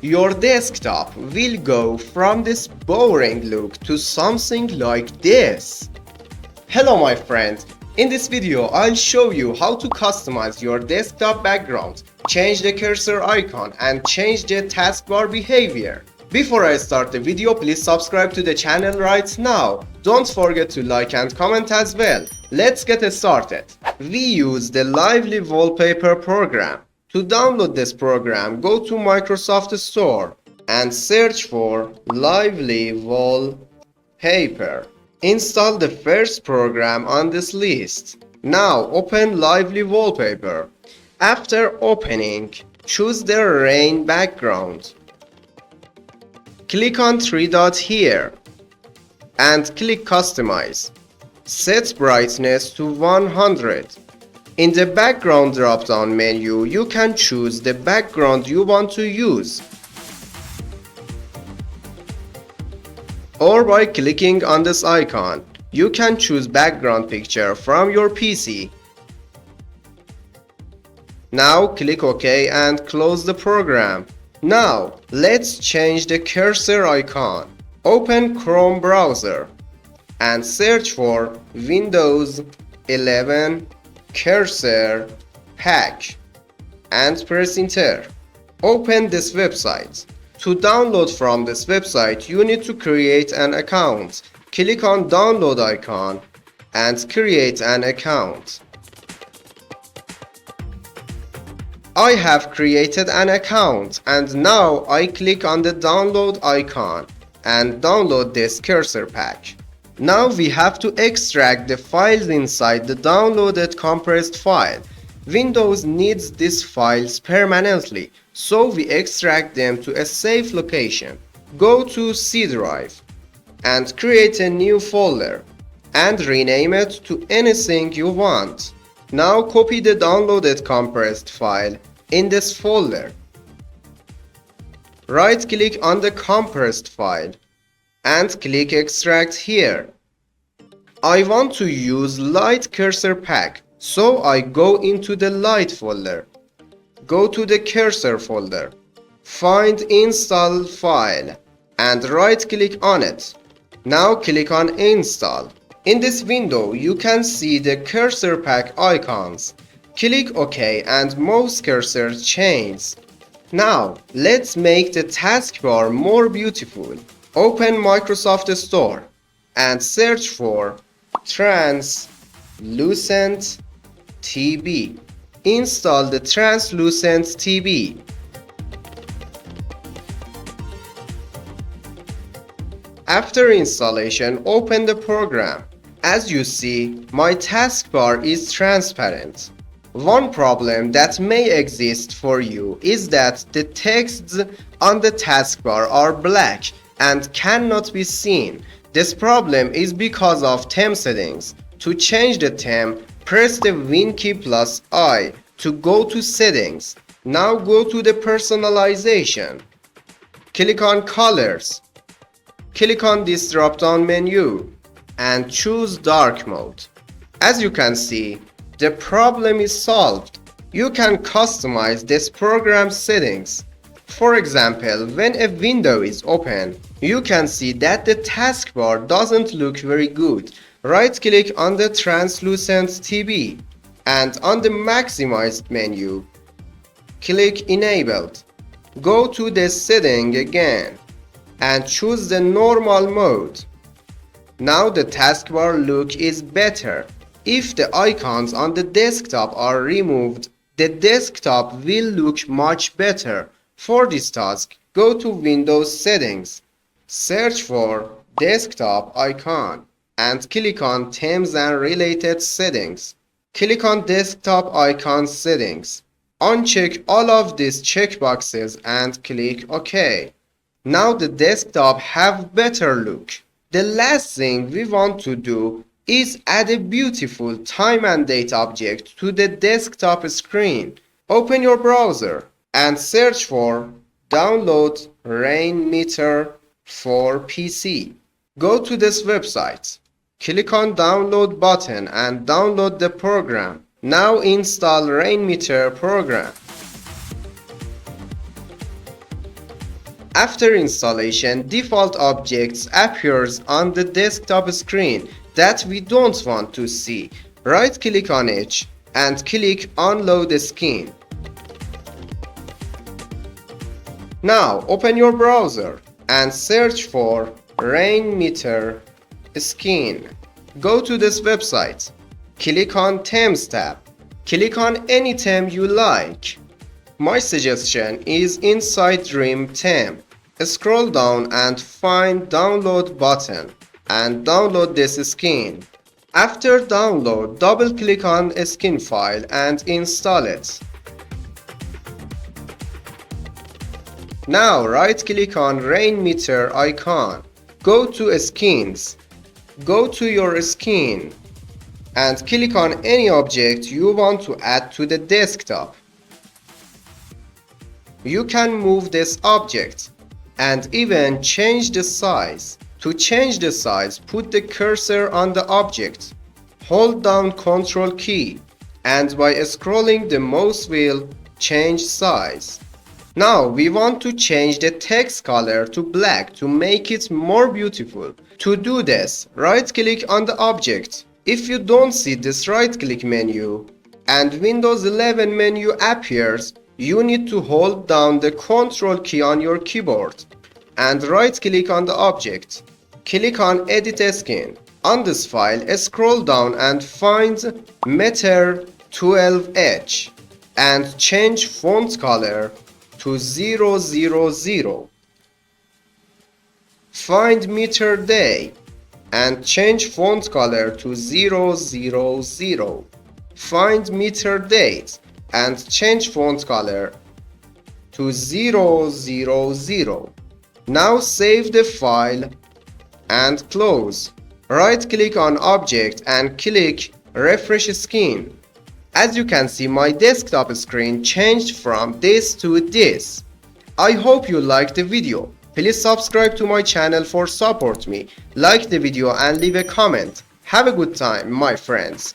Your desktop will go from this boring look to something like this. Hello my friend, in this video I'll show you how to customize your desktop background, change the cursor icon and change the taskbar behavior. Before I start the video, please subscribe to the channel right now. Don't forget to like and comment as well. Let's get started. We use the Lively Wallpaper program. To download this program, go to Microsoft Store and search for Lively Wallpaper. Install the first program on this list. Now open Lively Wallpaper. After opening, choose the rain background. Click on three dots here and click Customize. Set brightness to 100. In the background drop-down menu, you can choose the background you want to use, or by clicking on this icon, you can choose background picture from your PC. Now click OK and close the program. Now let's change the cursor icon. Open Chrome browser and search for Windows 11 Cursor Pack and press enter. Open this website. To download from this website, you need to create an account. Click on download icon and create an account. I have created an account and now I click on the download icon and download this cursor pack. Now we have to extract the files inside the downloaded compressed file. Windows needs these files permanently, so we extract them to a safe location. Go to C drive and create a new folder and rename it to anything you want. Now copy the downloaded compressed file in this folder. Right click on the compressed file and click extract here. I want to use light cursor pack, so I go into the light folder. Go to the cursor folder, find install file and right click on it. Now click on install. In this window you can see the cursor pack icons. Click OK and mouse cursor change. Now let's make the taskbar more beautiful. Open Microsoft Store and search for Translucent TB. Install the Translucent TB. After installation, open the program. As you see, my taskbar is transparent. One problem that may exist for you is that the texts on the taskbar are black and cannot be seen. This problem is because of theme settings. To change the theme, press the Win key plus I to go to settings. Now go to the personalization. Click on colors. Click on this drop-down menu and choose dark mode. As you can see, the problem is solved. You can customize this program's settings. For example, when a window is open, you can see that the taskbar doesn't look very good. Right-click on the Translucent TB and on the Maximized menu, click Enabled. Go to the setting again and choose the normal mode. Now the taskbar look is better. If the icons on the desktop are removed, the desktop will look much better. For this task, go to Windows Settings, search for Desktop icon and click on Themes and Related Settings. Click on Desktop icon settings. Uncheck all of these checkboxes and click OK. Now the desktop have better look. The last thing we want to do is add a beautiful time and date object to the desktop screen. Open your browser and search for Download Rain Meter for PC. Go to this website. Click on Download button and download the program. Now install Rain Meter program. After installation, default objects appears on the desktop screen that we don't want to see. Right-click on it and click Unload Skin. Now open your browser and search for Rain Meter Skin. Go to this website. Click on Themes tab. Click on any theme you like. My suggestion is Inside Dream theme. Scroll down and find Download button and download this skin. After download, double click on a skin file and install it. Now right click on Rain Meter icon. Go to Skins. Go to your skin and click on any object you want to add to the desktop. You can move this object and even change the size. To change the size, put the cursor on the object. Hold down Ctrl key and by scrolling the mouse wheel, change size. Now we want to change the text color to black to make it more beautiful. To do this, right-click on the object. If you don't see this right-click menu and Windows 11 menu appears, you need to hold down the Ctrl key on your keyboard and right-click on the object. Click on Edit Skin. On this file, scroll down and find Meter 12H and change font color to 000. Find Meter Day and change font color to 000. Find Meter Date and change font color to 000. Now save the file and close. Right click on object and click refresh skin. As you can see, my desktop screen changed from this to this. I hope you liked the video. Please subscribe to my channel for support me. Like the video and leave a comment. Have a good time, my friends.